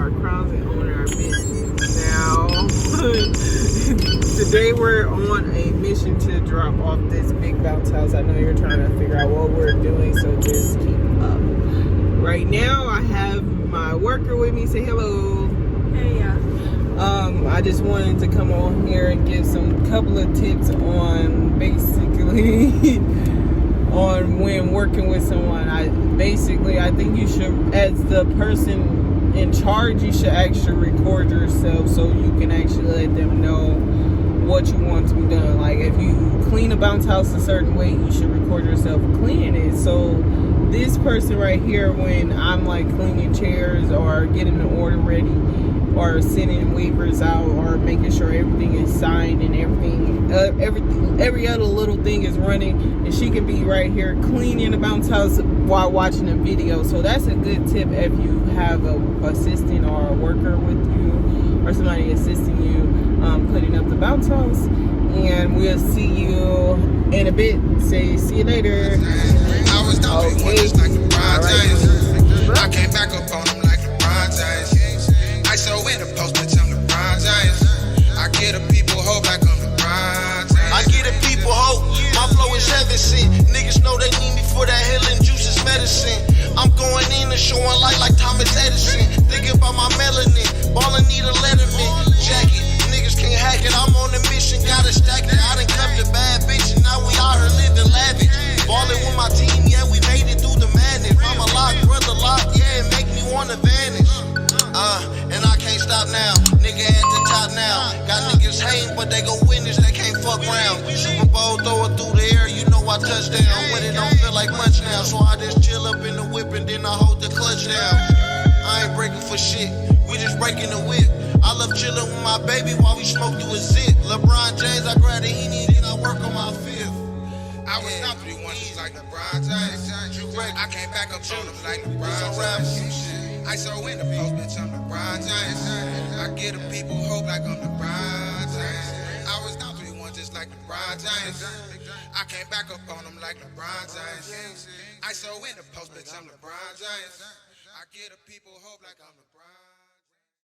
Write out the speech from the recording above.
our crowns and own our business. Now, today we're on a mission to drop off this big bounce house. I know you're trying to figure out what we're doing, so just keep up. Right now, I have my worker with me. Say hello. Hey, yeah. I just wanted to come on here and give some couple of tips on basically on when working with someone. I think you should, as the person in charge, you should actually record yourself so you can actually let them know what you want to be done. Like if you clean a bounce house a certain way, you should record yourself cleaning it. So this person right here, when I'm like cleaning chairs or getting the order ready or sending waivers out or making sure everything is signed and every other little thing is running, and she can be right here cleaning the bounce house while watching a video. So that's a good tip if you have a assistant or a worker with you or somebody assisting you putting up the bounce house. And we'll see you in a bit. Say see you later. I was down Okay. like LeBron James. Right. I came back up on them like LeBron James. I so in the post, bitch, I'm LeBron James. I get the people hope like I'm LeBron James. I get the people hope, my flow is heaven sent. Niggas know they need me for that healing juice is medicine. I'm going in and showing light like Thomas Edison. Thinking about my melanin, ballin' need a letterman jacket. Niggas can't hack it, I'm on a mission, gotta stack it. I done cuffed a bad bitch and now we out here living lavish. Ballin' with my team, yeah, we made it through the madness. Mama locked, brother locked, yeah, it make me wanna vanish. And I can't stop now, nigga at the top now. Got niggas hating, but they gon' win this, they can't fuck round. Super Bowl, throw it through the air, you know I touchdown. When it don't feel like much now, so I just chill up in the whip and then I hold the clutch down. I ain't breaking for shit, we just breaking the whip. I love chillin' with my baby while we smoke through a zip. LeBron James, I grab the Henny and I work on my fifth. I was not 3-1 just like LeBron James. I came back up on them like LeBron James. I so in the post, bitch, I'm LeBron James. I get the people hope like I'm LeBron James. I was down 3-1 just like LeBron James. I came back up on them like LeBron James. I so in the post, bitch, I'm LeBron James. I get the people hope like I'm LeBron James.